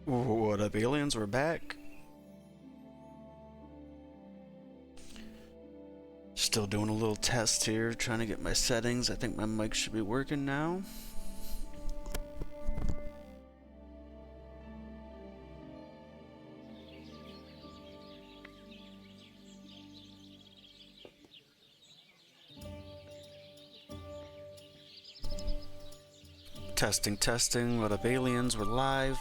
What up, aliens? We're back. Still doing a little test here, trying to get my settings. I think my mic should be working now. Testing, testing. What up, aliens? We're live.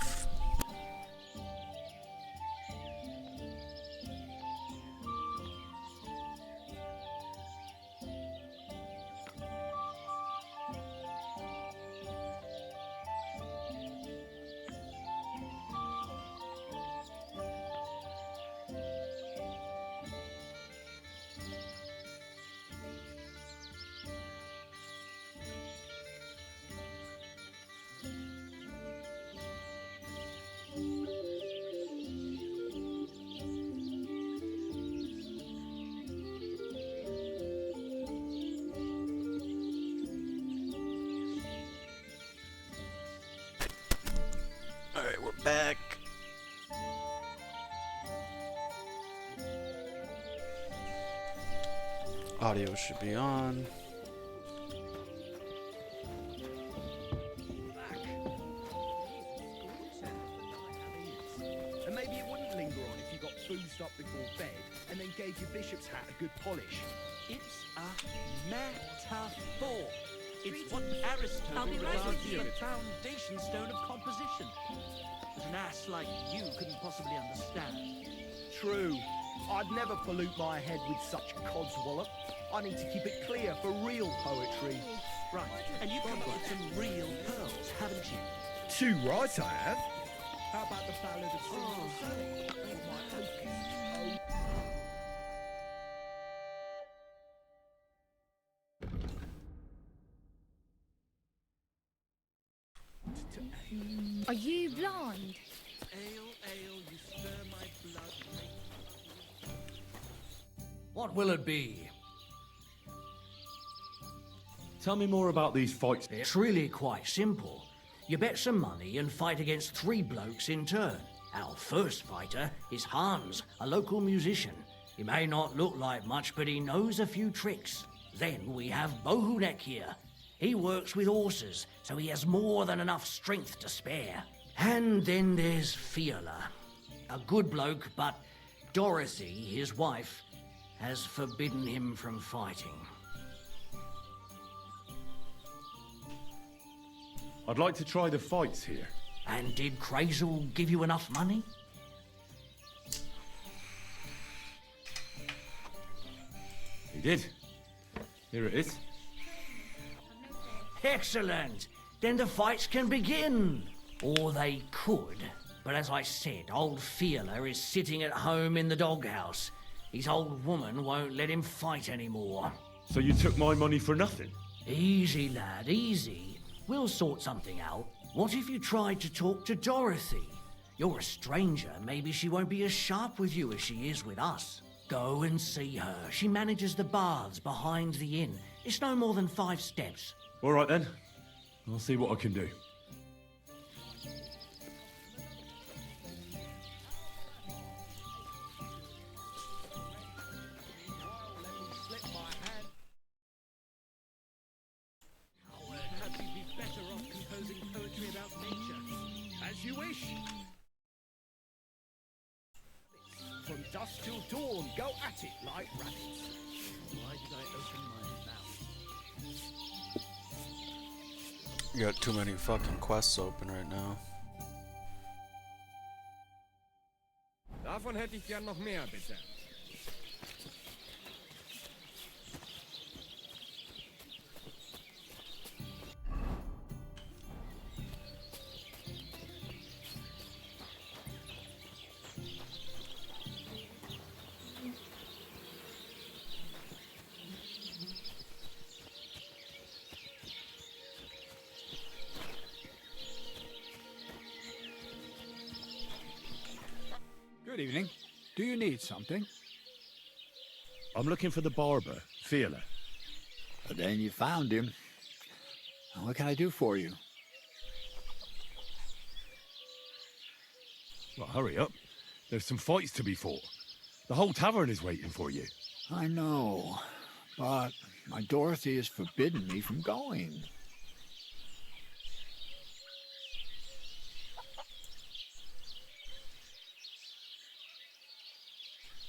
Alright, we're back. Audio should be on. And maybe it wouldn't linger on if you got boozed up before bed and then gave your bishop's hat a good polish. It's a metaphor. It's what I'll Aristotle be right regards with as you. the foundation stone of composition. But an ass like you couldn't possibly understand. True. I'd never pollute my head with such codswallop. I need to keep it clear for real poetry. Right, and you've come up with some real pearls, haven't you? Too right I have. How about the ballad of Simple Sally? Are you blind? Ale, ale, you stir my blood. What will it be? Tell me more about these fights. It's really quite simple. You bet some money and fight against 3 blokes in turn. Our first fighter is Hans, a local musician. He may not look like much, but he knows a few tricks. Then we have Bohunek here. He works with horses, so he has more than enough strength to spare. And then there's Fiala, a good bloke, but Dorothy, his wife, has forbidden him from fighting. I'd like to try the fights here. And did Crazel give you enough money? He did. Here it is. Excellent! Then the fights can begin. Or they could. But as I said, old Fiala is sitting at home in the doghouse. His old woman won't let him fight anymore. So you took my money for nothing? Easy, lad, easy. We'll sort something out. What if you tried to talk to Dorothy? You're a stranger. Maybe she won't be as sharp with you as she is with us. Go and see her. She manages the baths behind the inn. It's no more than 5 steps. All right then. I'll see what I can do. Perhaps you'd be better off composing poetry about nature. As you wish. From dusk till dawn, go at it like rabbits. Why did I open my mouth? You got too many fucking quests open right now. Davon hätte ich gern noch mehr, bitte. Good evening. Do you need something? I'm looking for the barber, Fiala. Then you found him. What can I do for you? Well, hurry up. There's some fights to be fought. The whole tavern is waiting for you. I know, but my Dorothy has forbidden me from going.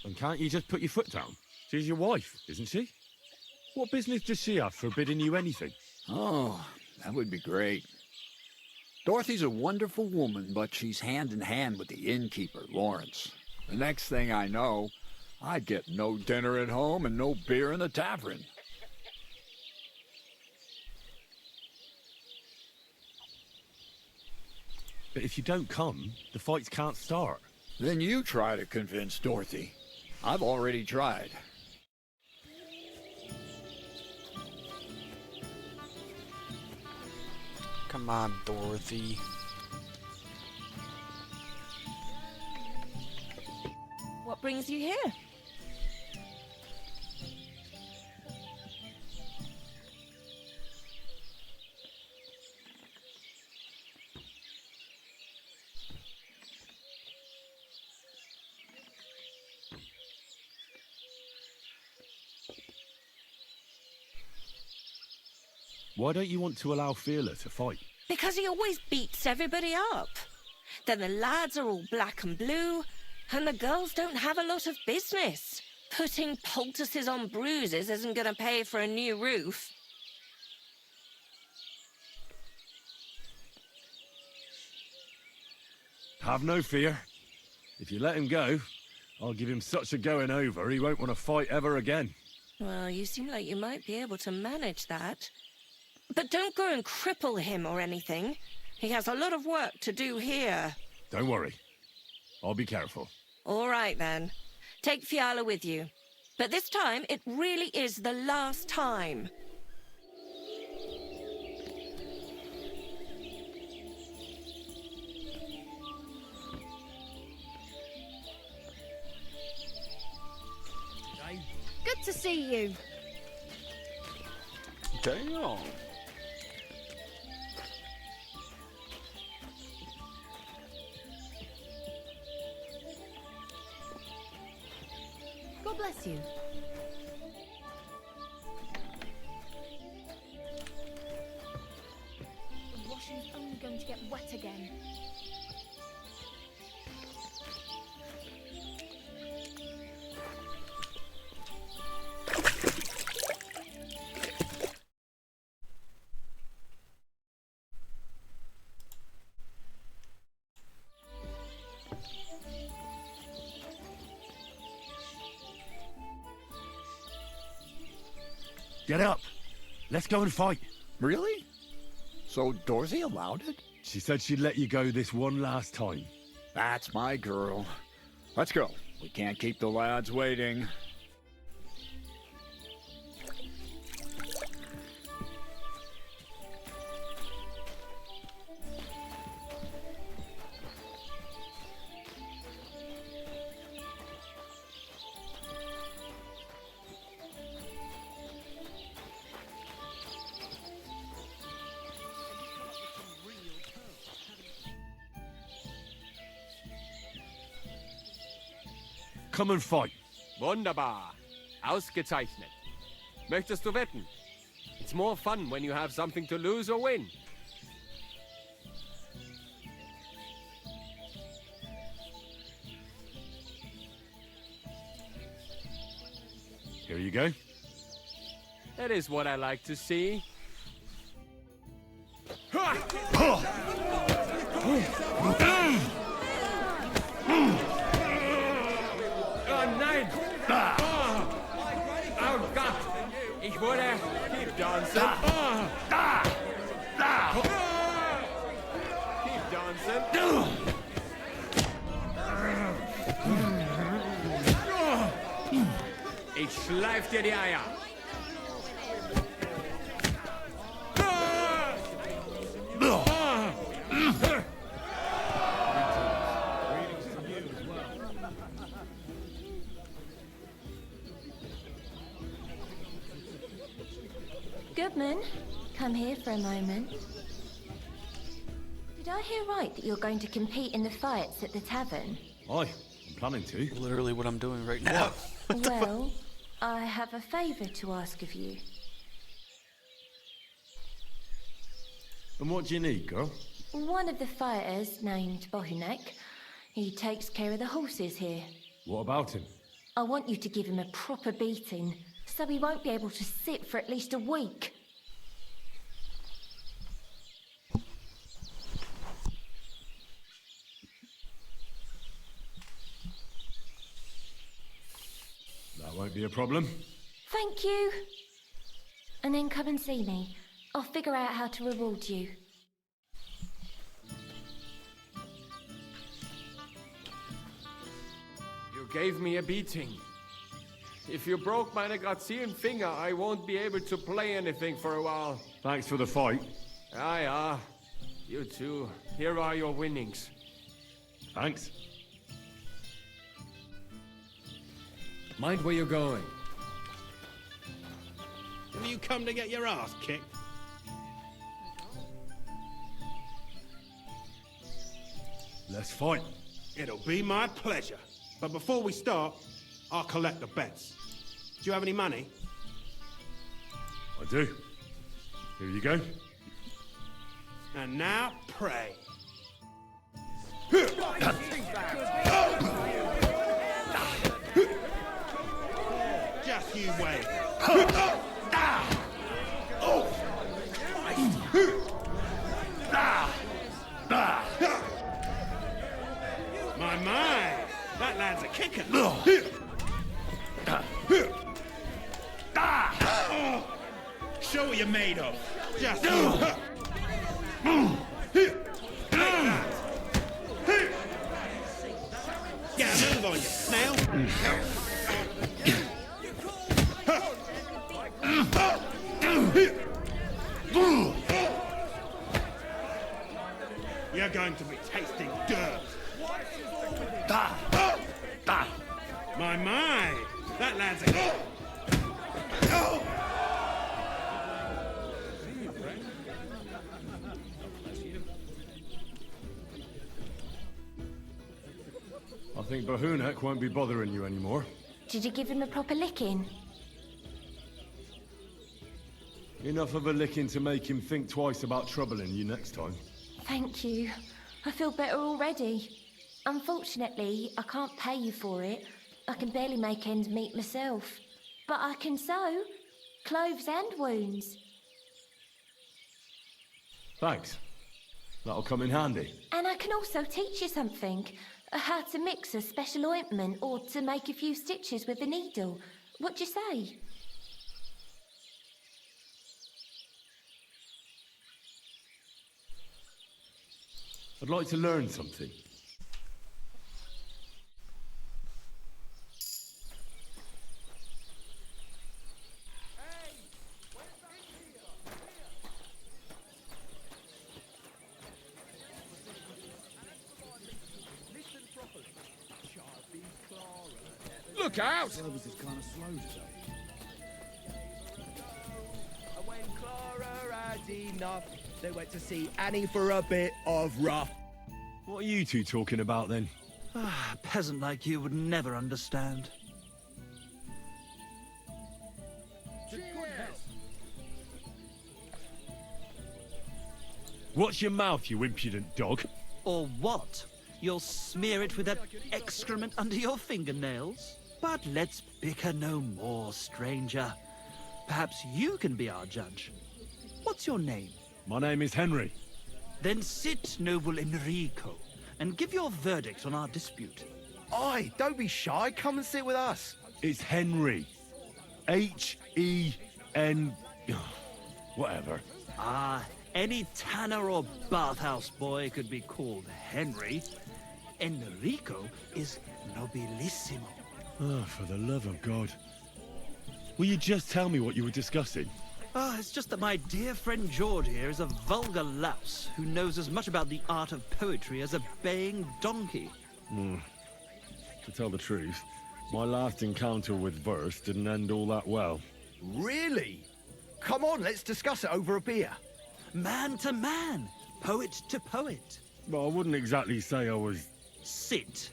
And can't you just put your foot down? She's your wife, isn't she? What business does she have forbidding you anything? Oh, that would be great. Dorothy's a wonderful woman, but she's hand in hand with the innkeeper, Lawrence. The next thing I know, I'd get no dinner at home and no beer in the tavern. But if you don't come, the fights can't start. Then you try to convince Dorothy. I've already tried. Come on, Dorothy. What brings you here? Why don't you want to allow Fearler to fight? Because he always beats everybody up. Then the lads are all black and blue, and the girls don't have a lot of business. Putting poultices on bruises isn't going to pay for a new roof. Have no fear. If you let him go, I'll give him such a going over he won't want to fight ever again. Well, you seem like you might be able to manage that. But don't go and cripple him or anything. He has a lot of work to do here. Don't worry. I'll be careful. All right, then. Take Fiala with you. But this time, it really is the last time. Good to see you. Damn. God bless you. The washing's only going to get wet again. Get up. Let's go and fight. Really? So Dorothy allowed it? She said she'd let you go this one last time. That's my girl. Let's go. We can't keep the lads waiting. Come and fight. Wunderbar. Ausgezeichnet. Möchtest du wetten? It's more fun when you have something to lose or win. Here you go. That is what I like to see. Oh nein! Oh Gott! Ich wurde... Keep dancing! Keep dancing! Ich schleif dir die Eier! Goodman, come here for a moment. Did I hear right that you're going to compete in the fights at the tavern? Aye, I'm planning to. Literally what I'm doing right now. Well, I have a favour to ask of you. And what do you need, girl? One of the fighters, named Bohunek, he takes care of the horses here. What about him? I want you to give him a proper beating, so he won't be able to sit for at least a week. That won't be a problem. Thank you. And then come and see me. I'll figure out how to reward you. You gave me a beating. If you broke my Negrazian finger, I won't be able to play anything for a while. Thanks for the fight. Ah. You too. Here are your winnings. Thanks. Mind where you're going. Have you come to get your ass kicked? Let's fight. It'll be my pleasure. But before we start, I'll collect the bets. Do you have any money? I do. Here you go. And now, pray. Just you wait. My, that lad's a kicker. Show what you're made of. Just get a move on you, snail. You're going to be tasting dirt. My, that lad's a... I think Bohunek won't be bothering you anymore. Did you give him a proper licking? Enough of a licking to make him think twice about troubling you next time. Thank you. I feel better already. Unfortunately, I can't pay you for it. I can barely make ends meet myself. But I can sew. Clothes and wounds. Thanks. That'll come in handy. And I can also teach you something. How to mix a special ointment or to make a few stitches with a needle. What do you say? I'd like to learn something. Look out! Service is kind of slow today. And when Clara had enough, they went to see Annie for a bit of rough. What are you two talking about then? Ah, a peasant like you would never understand. Watch your mouth, you impudent dog. Or what? You'll smear it with that excrement under your fingernails? But let's bicker no more, stranger. Perhaps you can be our judge. What's your name? My name is Henry. Then sit, noble Enrico, and give your verdict on our dispute. Aye, don't be shy. Come and sit with us. It's Henry. H-E-N... whatever. Ah, any tanner or bathhouse boy could be called Henry. Enrico is nobilissimo. Oh, for the love of God. Will you just tell me what you were discussing? Ah, it's just that my dear friend George here is a vulgar louse who knows as much about the art of poetry as a baying donkey. To tell the truth, my last encounter with verse didn't end all that well. Really? Come on, let's discuss it over a beer. Man to man, poet to poet. Well, I wouldn't exactly say I was... Sit.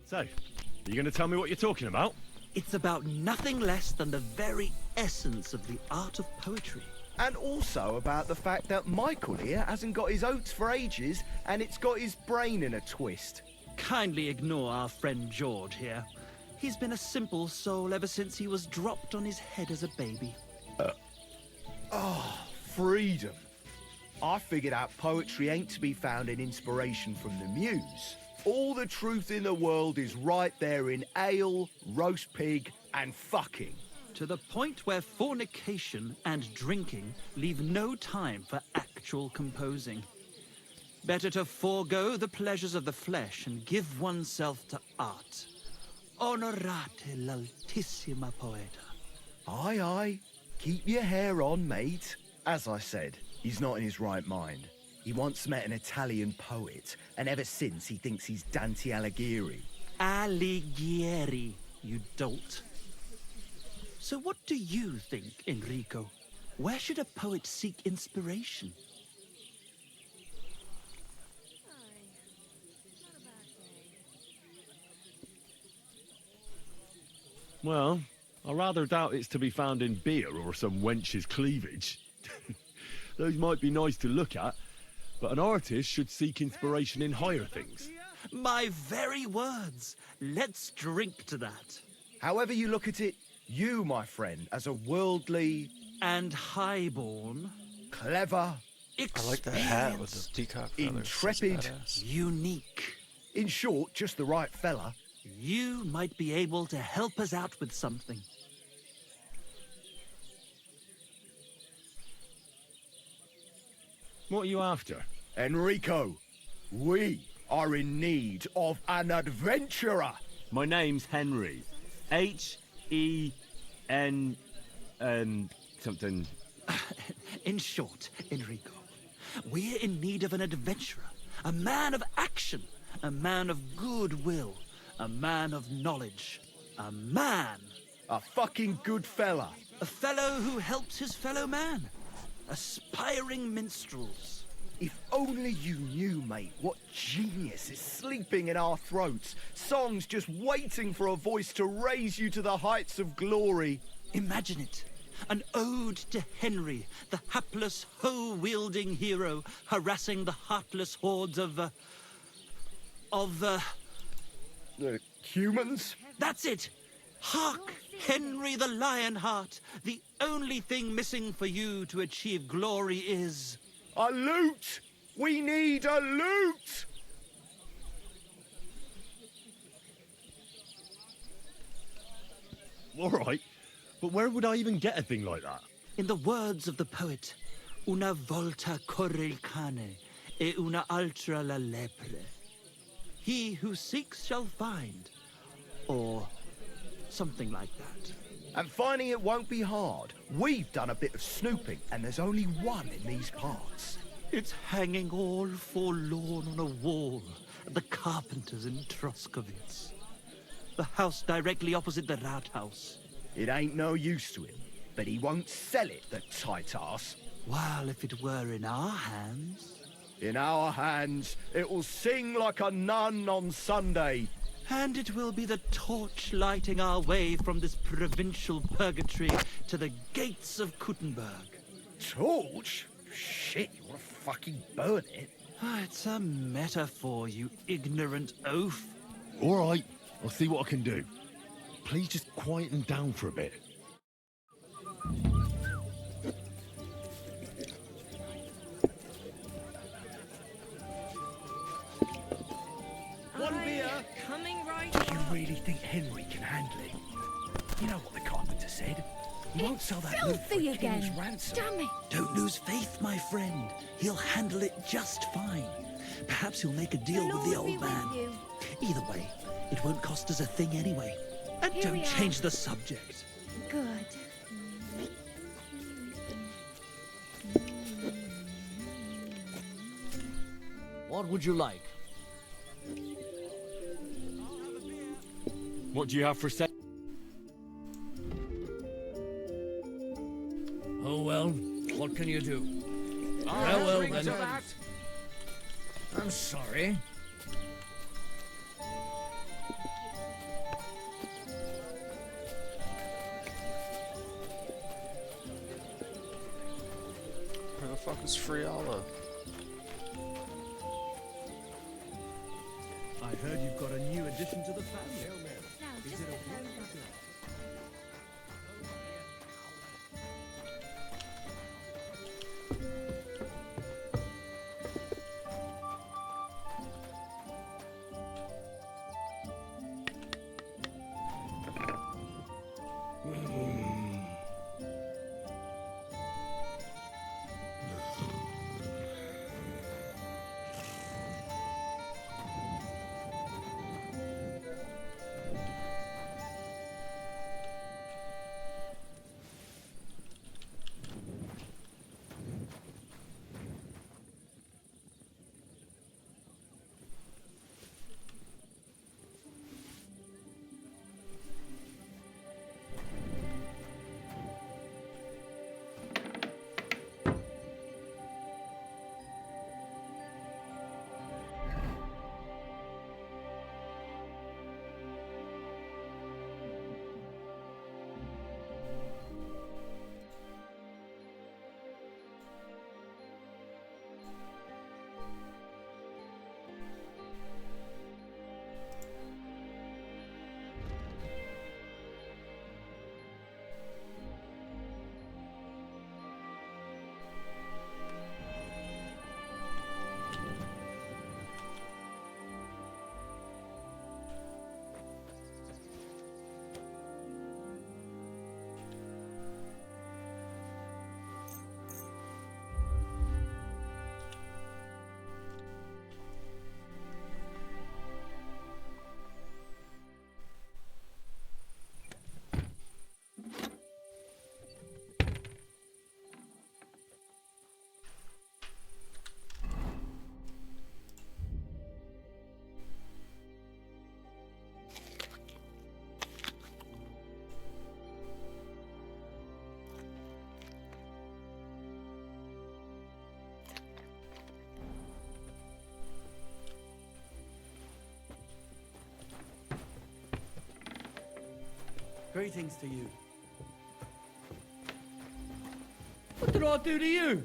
So, are you going to tell me what you're talking about? It's about nothing less than the very essence of the art of poetry. And also about the fact that Michael here hasn't got his oats for ages and it's got his brain in a twist. Kindly ignore our friend George here. He's been a simple soul ever since he was dropped on his head as a baby. Freedom. I figured out poetry ain't to be found in inspiration from the muse. All the truth in the world is right there in ale, roast pig, and fucking. To the point where fornication and drinking leave no time for actual composing. Better to forego the pleasures of the flesh and give oneself to art. Honorate l'altissima poeta. Aye, aye. Keep your hair on, mate. As I said, he's not in his right mind. He once met an Italian poet, and ever since he thinks he's Dante Alighieri. Alighieri, you dolt. So what do you think, Enrico? Where should a poet seek inspiration? Well, I rather doubt it's to be found in beer or some wench's cleavage. Those might be nice to look at, but an artist should seek inspiration in higher things. My very words. Let's drink to that. However you look at it, you, my friend, as a worldly... And highborn. Clever... I like that hat with the peacock feathers. Intrepid. That's badass. Unique. In short, just the right fella. You might be able to help us out with something. What are you after? Enrico, we are in need of an adventurer. My name's Henry. H-E-N... something... In short, Enrico, we're in need of an adventurer, a man of action, a man of goodwill, a man of knowledge, a man. A fucking good fella. A fellow who helps his fellow man. Aspiring minstrels. If only you knew, mate, what genius is sleeping in our throats. Songs just waiting for a voice to raise you to the heights of glory. Imagine it. An ode to Henry, the hapless, hoe-wielding hero, harassing the heartless hordes of Humans? That's it! Hark, Henry the Lionheart! The only thing missing for you to achieve glory is... A lute! We need a lute! All right, but where would I even get a thing like that? In the words of the poet, una volta corre il cane, e una altra la lepre. He who seeks shall find. Or something like that. And finding it won't be hard. We've done a bit of snooping, and there's only one in these parts. It's hanging all forlorn on a wall at the carpenter's in Troskowitz. The house directly opposite the Rathaus. It ain't no use to him, but he won't sell it, the tight ass. While if it were in our hands... In our hands, it will sing like a nun on Sunday. And it will be the torch lighting our way from this provincial purgatory to the gates of Kuttenberg. Torch? Shit, you want to fucking burn it? It's a metaphor, you ignorant oaf. All right, I'll see what I can do. Please just quieten down for a bit. One beer. Coming right Do you really think Henry can handle it? You know what the carpenter said? He won't sell that loot for Filthy a king's again. ransom. Damn it. Don't lose faith, my friend. He'll handle it just fine. Perhaps he'll make a deal with the Lord be old with man. you. Either way, it won't cost us a thing anyway. And Here don't we are. change the subject. Good. What would you like? What do you have for sale? Oh well, what can you do? Farewell then. then. that? I'm sorry. Where the fuck is Friala? I heard you've got a new addition to the family. Now, just look over. Greetings to you. What did I do to you?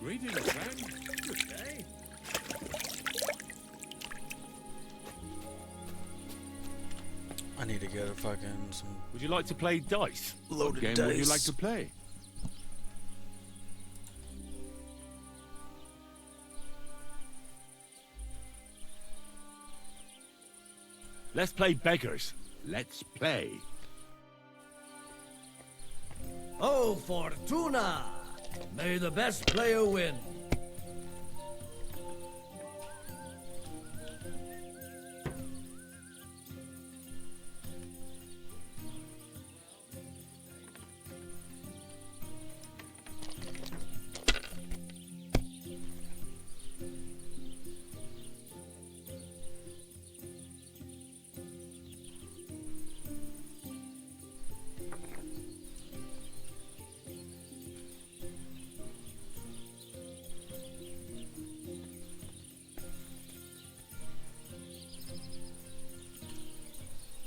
Greetings, friend. Good day. I need to get a fucking some Would you like to play dice? loaded What game dice. would you like to play? Let's play beggars. Let's play. Oh, Fortuna! May the best player win.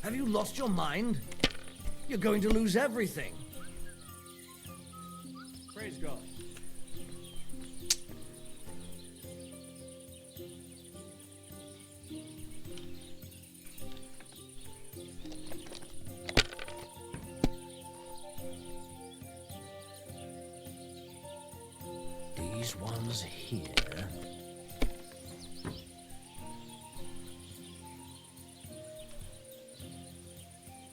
Have you lost your mind? You're going to lose everything. Praise God. These ones here.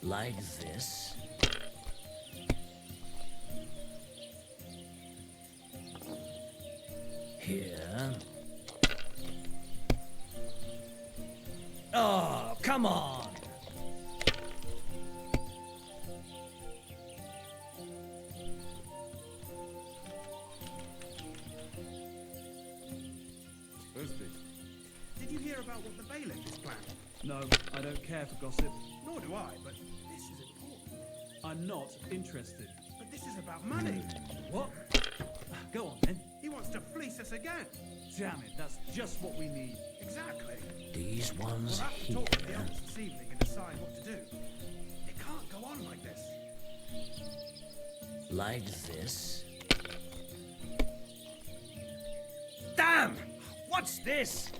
Like this. Here. Oh, come on! about what the bailiff is planning? No, I don't care for gossip. Nor do I, but this is important. I'm not interested. But this is about money. What? Go on then. He wants to fleece us again. Damn it, that's just what we need. Exactly. These We'll ones have to here. talk to the elders this evening and decide what to do. It can't go on like this. Like this. Damn! What's this?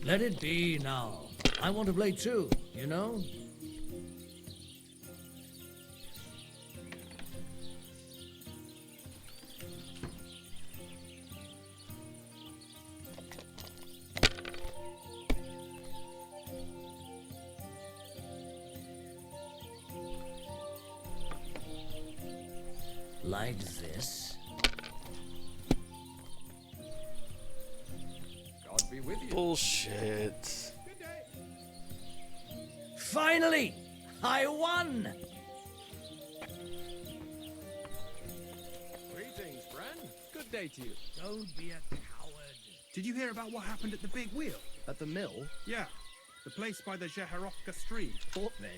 Let it be now. I want to play too, you know? Like this. God be with you. Bullshit. Finally! I won! Greetings, friend. Good day to you. Don't be a coward. Did you hear about what happened at the big wheel? At the mill? Yeah. The place by the Jeherovka stream. What then?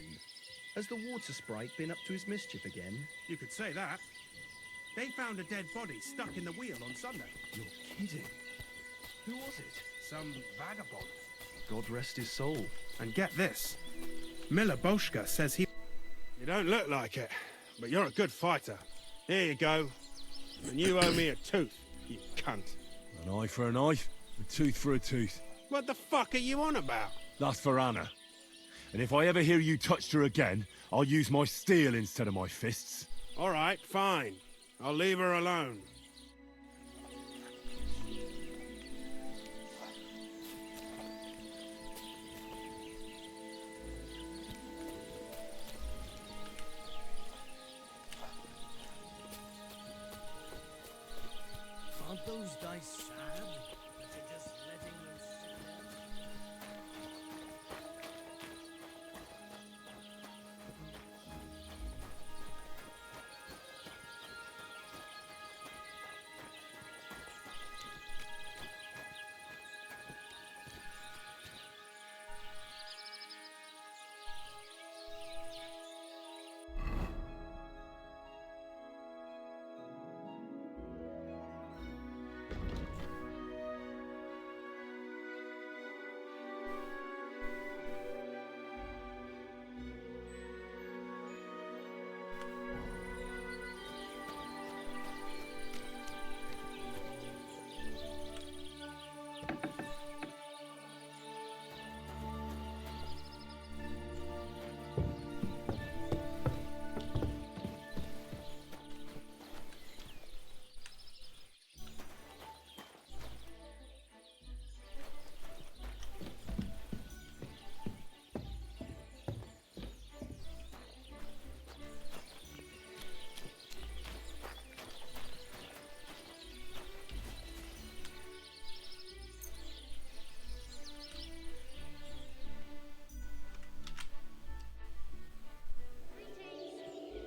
Has the water sprite been up to his mischief again? You could say that. They found a dead body stuck in the wheel on Sunday. You're kidding. Who was it? Some vagabond. God rest his soul. And get this. Miller Boschka says he... You don't look like it, but you're a good fighter. Here you go. And you owe me a tooth, you cunt. An eye for an eye, a tooth for a tooth. What the fuck are you on about? That's for Anna. And if I ever hear you touched her again, I'll use my steel instead of my fists. All right, fine. I'll leave her alone. Aren't those dice sad? That you're just letting them stand?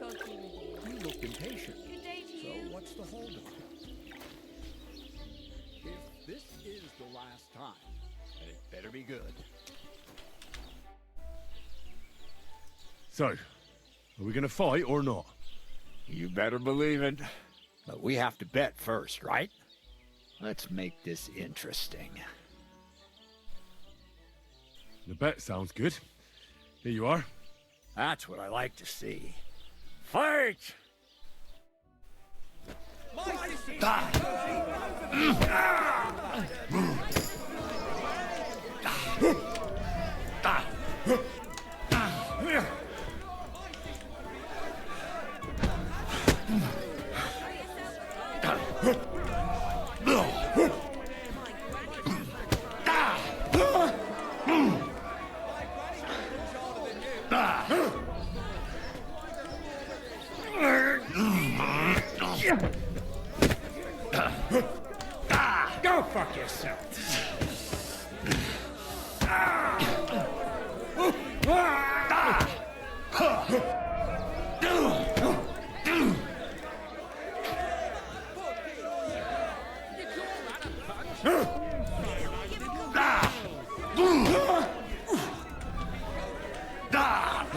God be with you. You looked impatient. Good day to So you. what's the holdup? If this is the last time, then it better be good. So, are we gonna fight or not? You better believe it. But we have to bet first, right? Let's make this interesting. The bet sounds good. Here you are. That's what I like to see. Fight!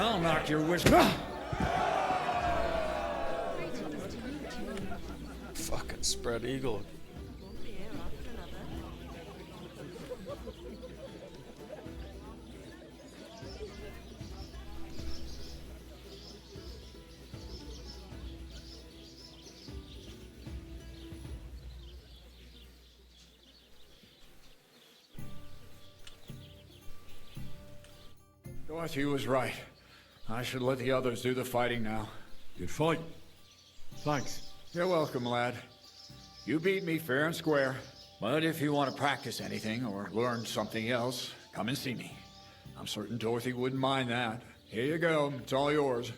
I'll knock your whistle. Fucking spread eagle. Dorothy was right. I should let the others do the fighting now. Good fight. Thanks. You're welcome, lad. You beat me fair and square. But if you want to practice anything or learn something else, come and see me. I'm certain Dorothy wouldn't mind that. Here you go. It's all yours.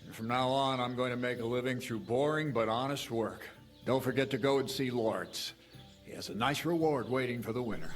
And from now on, I'm going to make a living through boring but honest work. Don't forget to go and see Lawrence. He has a nice reward waiting for the winner.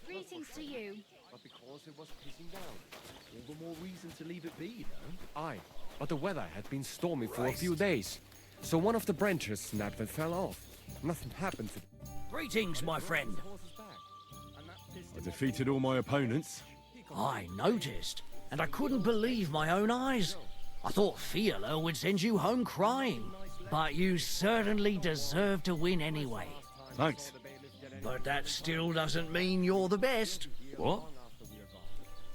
Greetings to you. But because it was pissing down. All the more reason to leave it be, you know? Aye, but the weather had been stormy for a few days. So one of the branches snapped and fell off. Nothing happened to Greetings, my friend. I defeated all my opponents. I noticed, and I couldn't believe my own eyes. I thought Fiala would send you home crying, but you certainly deserve to win anyway. Thanks. But that still doesn't mean you're the best. What?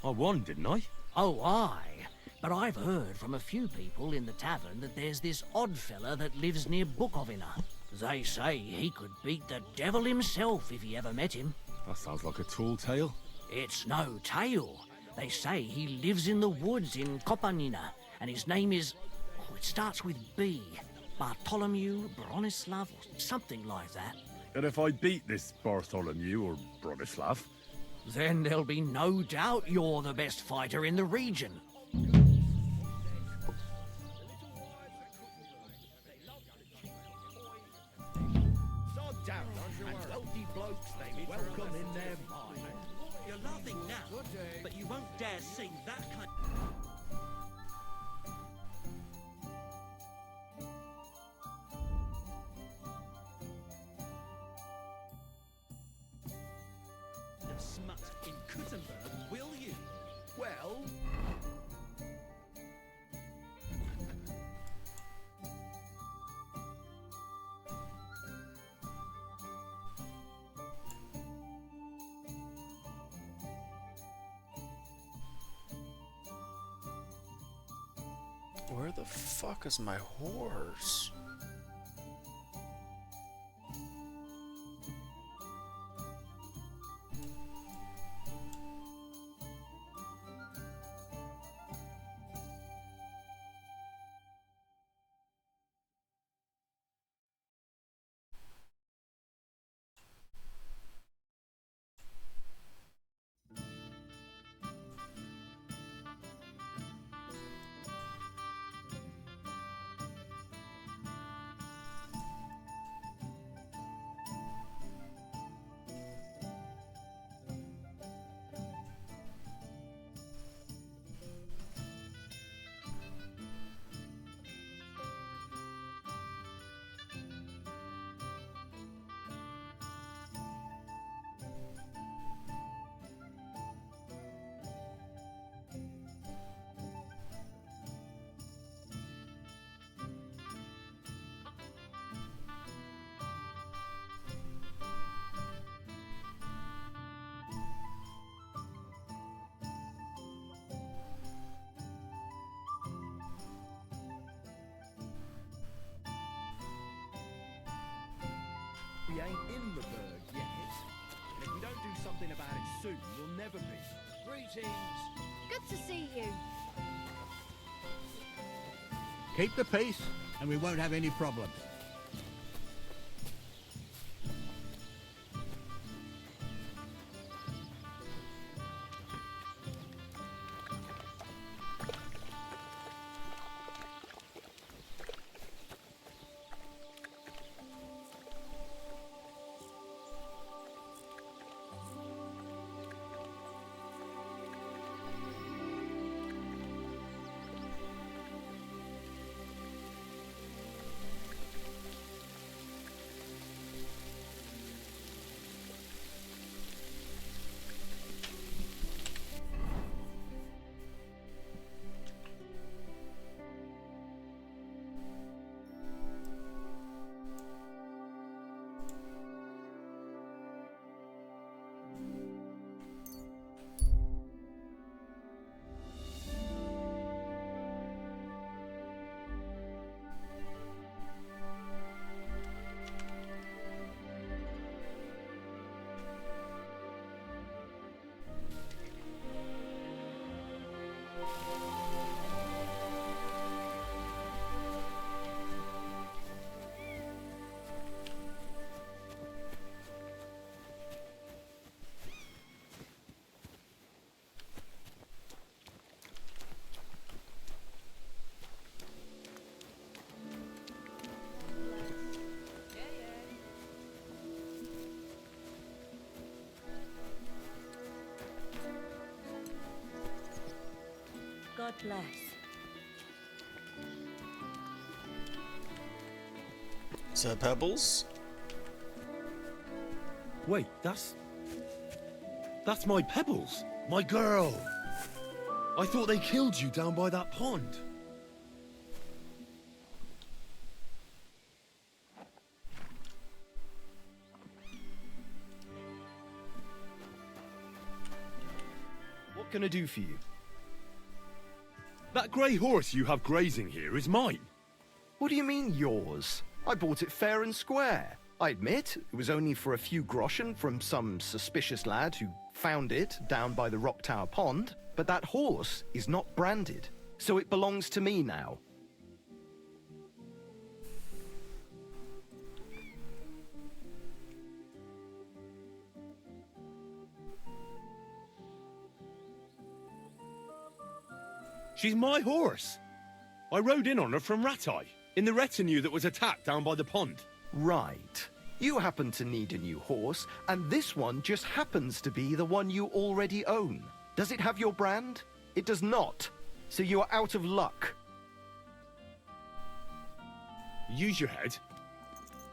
I won, didn't I? Oh, aye. But I've heard from a few people in the tavern that there's this odd fella that lives near Bukovina. They say he could beat the devil himself if he ever met him. That sounds like a tall tale. It's no tale. They say he lives in the woods in Kopanina, and his name is... Oh, it starts with B. Bartholomew, Bronislav, or something like that. And if I beat this Bartholomew or Bronislav? Then there'll be no doubt you're the best fighter in the region. Sod down, and wealthy blokes they welcome in their mind. You're laughing now, but you won't dare sing that kind. Of smut in Kuttenberg, will you? Well, Where the fuck is my horse? We ain't in the berg yet. And if we don't do something about it soon, we'll never be. Greetings. Good to see you. Keep the peace, and we won't have any problems. God bless. Is that Pebbles? Wait, that's my Pebbles, my girl. I thought they killed you down by that pond. What can I do for you? That grey horse you have grazing here is mine. What do you mean, yours? I bought it fair and square. I admit, it was only for a few groschen from some suspicious lad who found it down by the Rock Tower Pond, but that horse is not branded, so it belongs to me now. She's my horse. I rode in on her from Ratai, in the retinue that was attacked down by the pond. Right. You happen to need a new horse, and this one just happens to be the one you already own. Does it have your brand? It does not. So you are out of luck. Use your head.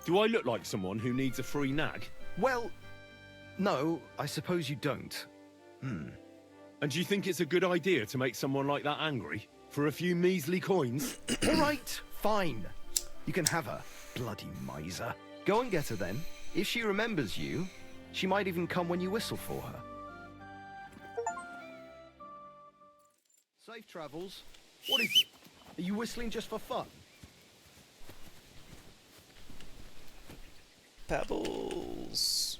Do I look like someone who needs a free nag? Well, no, I suppose you don't. And do you think it's a good idea to make someone like that angry? For a few measly coins? All right, fine. You can have her, bloody miser. Go and get her then. If she remembers you, she might even come when you whistle for her. Safe travels. What is it? Are you whistling just for fun? Pebbles.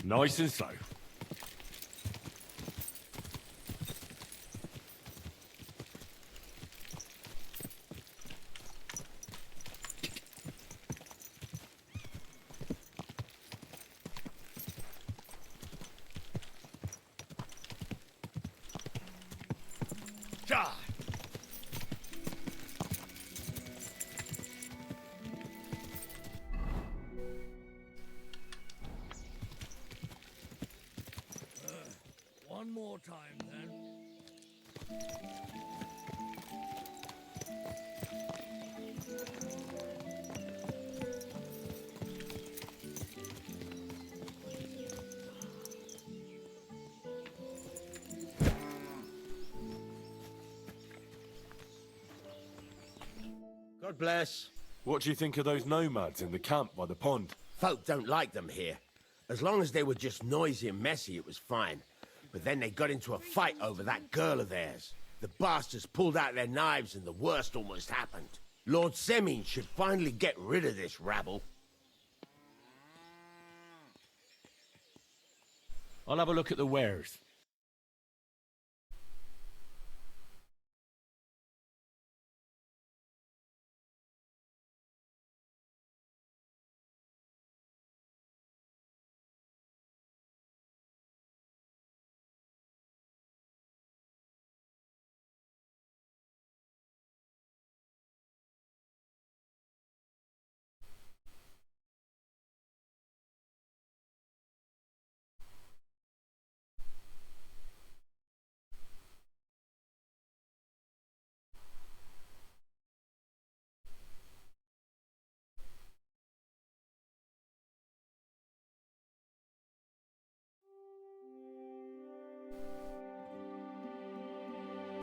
nice and slow. One more time, then. God bless. What do you think of those nomads in the camp by the pond? Folk don't like them here. As long as they were just noisy and messy, it was fine. But then they got into a fight over that girl of theirs. The bastards pulled out their knives and the worst almost happened. Lord Semin should finally get rid of this rabble. I'll have a look at the wares.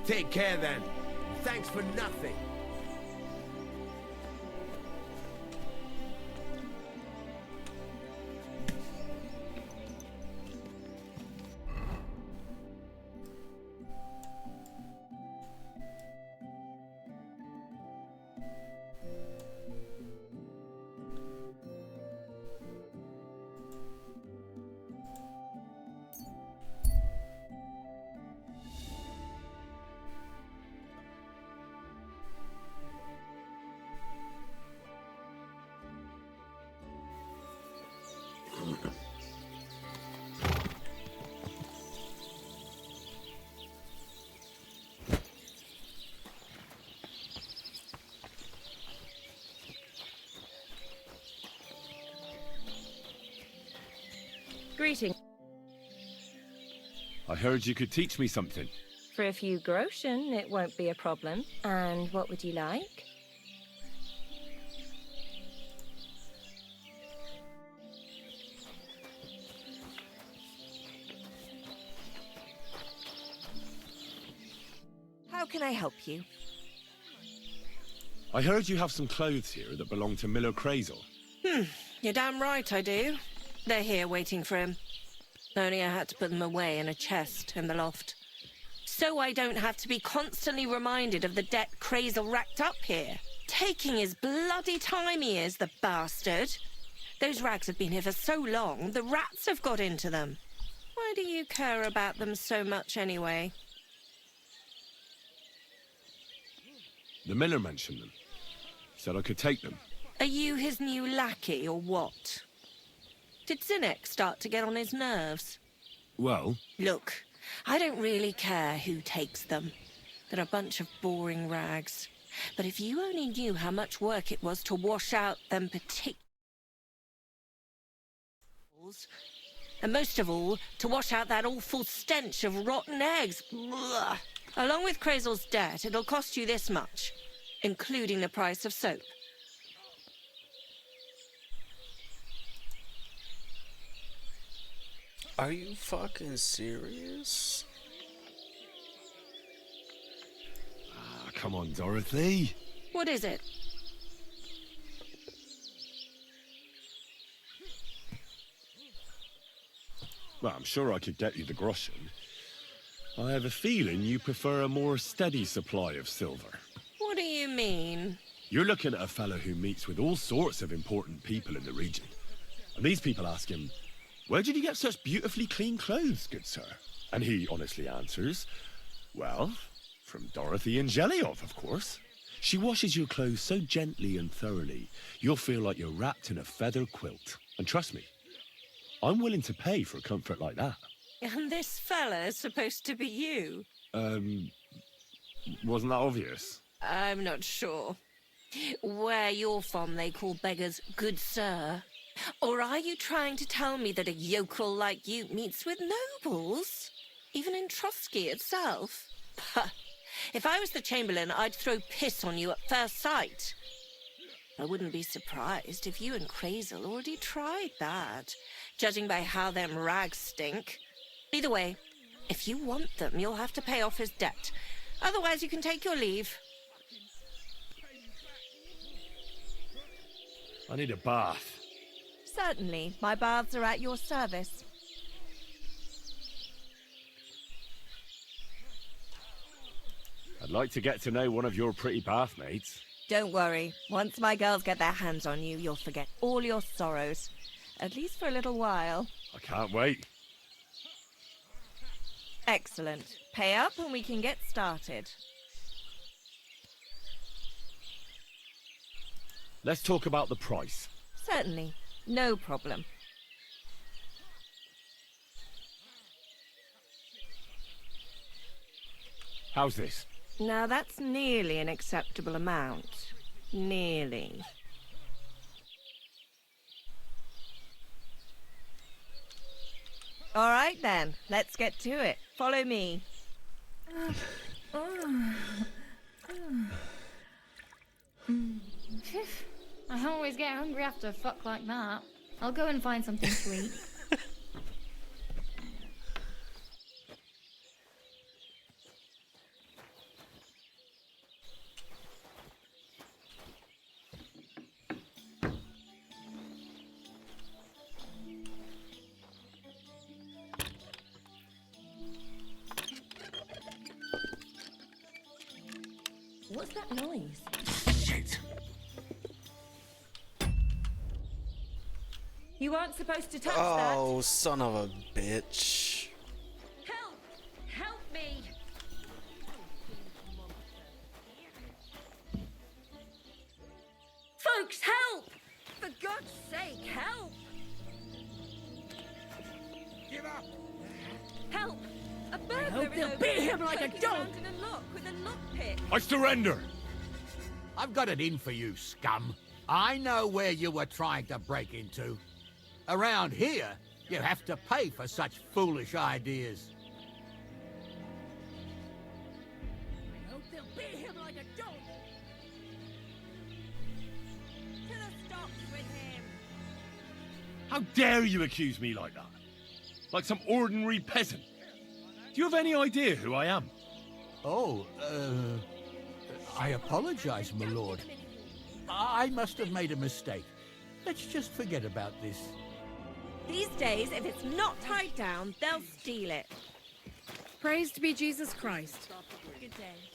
Take care then. Thanks for nothing. Greeting. I heard you could teach me something. For a few groschen, it won't be a problem. And what would you like? How can I help you? I heard you have some clothes here that belong to Miller Crazel. You're damn right I do. They're here waiting for him. Only I had to put them away in a chest in the loft. So I don't have to be constantly reminded of the debt Crazel racked up here. Taking his bloody time he is, the bastard. Those rags have been here for so long, the rats have got into them. Why do you care about them so much anyway? The miller mentioned them. Said I could take them. Are you his new lackey or what? Did Zinnek start to get on his nerves? Well, Look, I don't really care who takes them. They're a bunch of boring rags. But if you only knew how much work it was to wash out them particulars, and most of all, to wash out that awful stench of rotten eggs. Blah. Along with Crazel's debt, it'll cost you this much, including the price of soap. Are you fucking serious? ah, come on, Dorothy. What is it? Well, I'm sure I could get you the groschen. I have a feeling you prefer a more steady supply of silver. What do you mean? You're looking at a fellow who meets with all sorts of important people in the region. And these people ask him, where did you get such beautifully clean clothes, good sir? And he honestly answers, well, from Dorothy and Jellyov, of course. She washes your clothes so gently and thoroughly, you'll feel like you're wrapped in a feather quilt. And trust me, I'm willing to pay for a comfort like that. And this fella is supposed to be you? Wasn't that obvious? I'm not sure. Where you're from, they call beggars good sir. Or are you trying to tell me that a yokel like you meets with nobles? Even in Trotsky itself? Pah! If I was the Chamberlain, I'd throw piss on you at first sight. I wouldn't be surprised if you and Crazel already tried that, judging by how them rags stink. Either way, if you want them, you'll have to pay off his debt. Otherwise, you can take your leave. I need a bath. Certainly. My baths are at your service. I'd like to get to know one of your pretty bath mates. Don't worry. Once my girls get their hands on you, you'll forget all your sorrows. At least for a little while. I can't wait. Excellent. Pay up and we can get started. Let's talk about the price. Certainly. No problem. How's this? Now that's nearly an acceptable amount. Nearly. All right then, let's get to it. Follow me. I always get hungry after a fuck like that. I'll go and find something to eat. What's that noise? Shit. You weren't supposed to touch Oh, son of a bitch. that. Help! Help me! Folks, help! For God's sake, help! Give up! Help! A burglar hope is they'll over beat there, him like a poking dog. around in a lock with a lockpick. I surrender! I've got it in for you, scum. I know where you were trying to break into. Around here, you have to pay for such foolish ideas. I hope they'll beat him like a dog. To the stocks with him! How dare you accuse me like that? Like some ordinary peasant. Do you have any idea who I am? Oh, I apologize, my lord. I must have made a mistake. Let's just forget about this. These days, if it's not tied down, they'll steal it. Praised be Jesus Christ. Good day.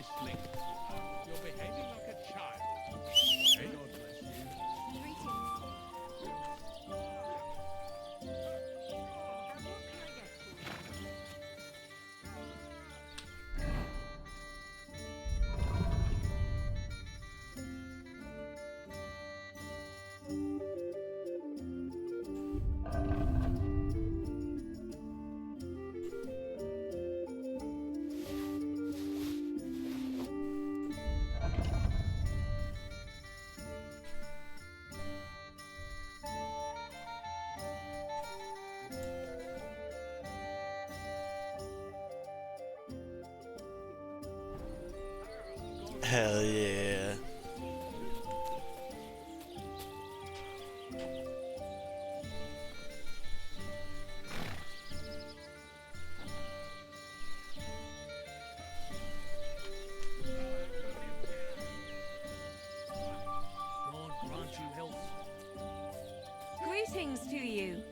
whistling. You're behaving like a child. Eh? God bless you. Hell yeah. God grant you health. Greetings to you.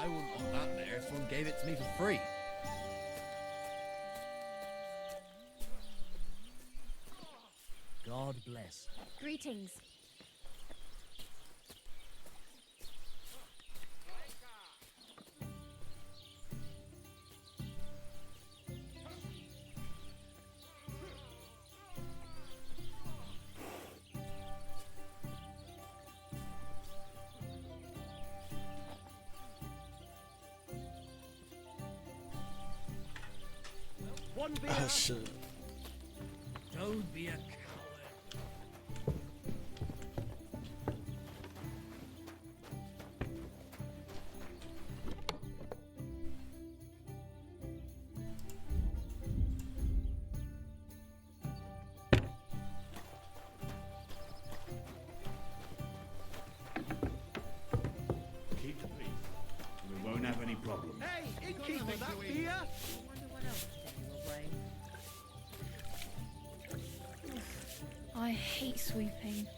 I wouldn't want that there if someone gave it to me for free. God bless. Greetings. One beer. Oh shit. Don't be a coward. Keep the peace. We won't have any problems. Hey, innkeeper, that beer? I hate sweeping.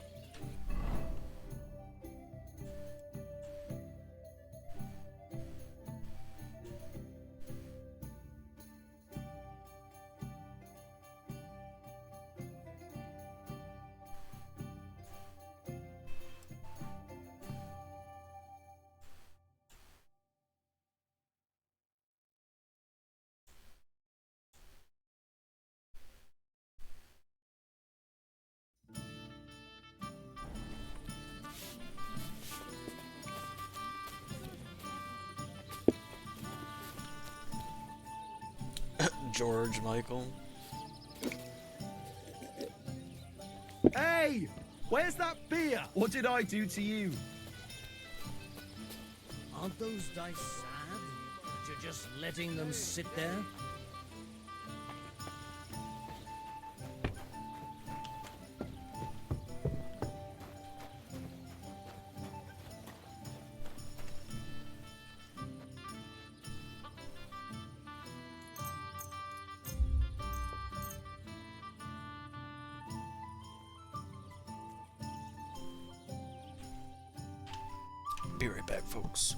George Michael. Hey, where's that beer? What did I do to you? Aren't those dice sad that you're just letting them sit there? Be right back, folks.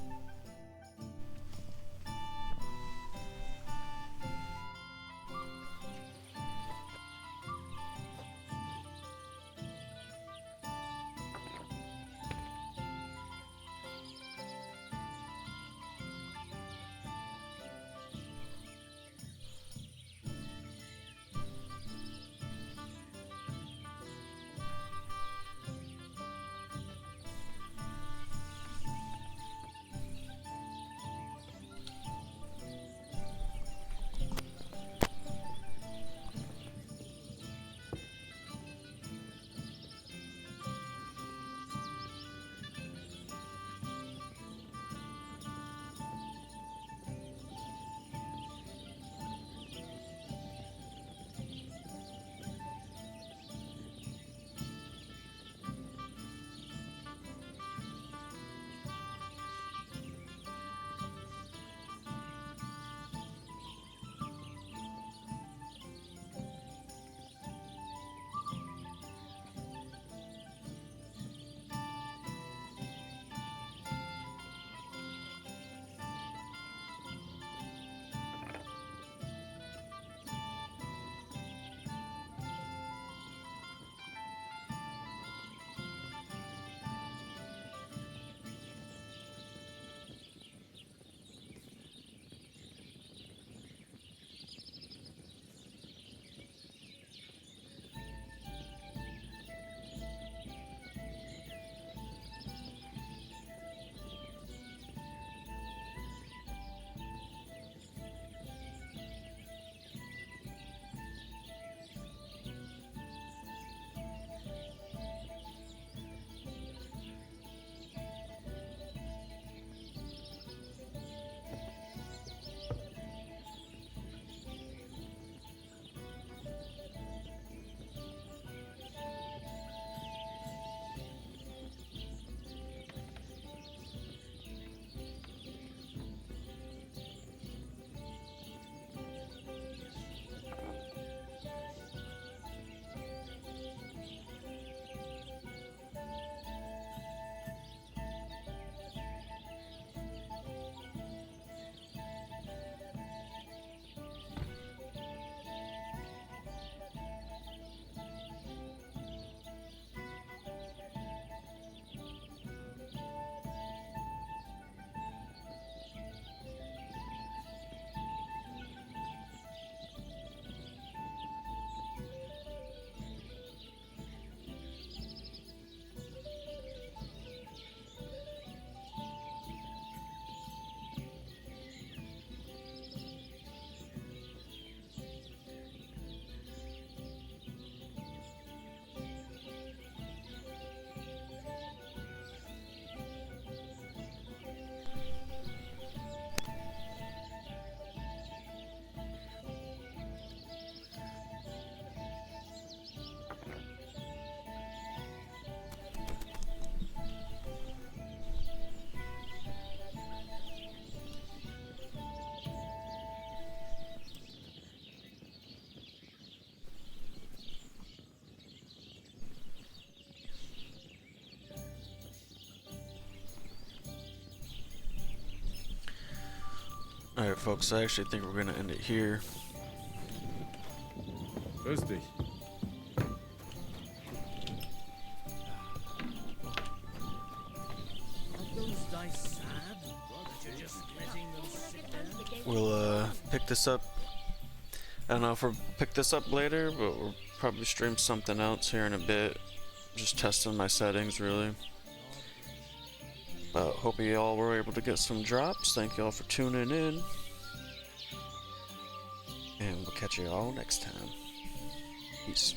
Alright, folks, I actually think we're gonna end it here. Grüß dich. We'll pick this up. I don't know if we'll pick this up later, but we'll probably stream something else here in a bit. Just testing my settings, really. But hope you all were able to get some drops. Thank you all for tuning in. And we'll catch you all next time. Peace.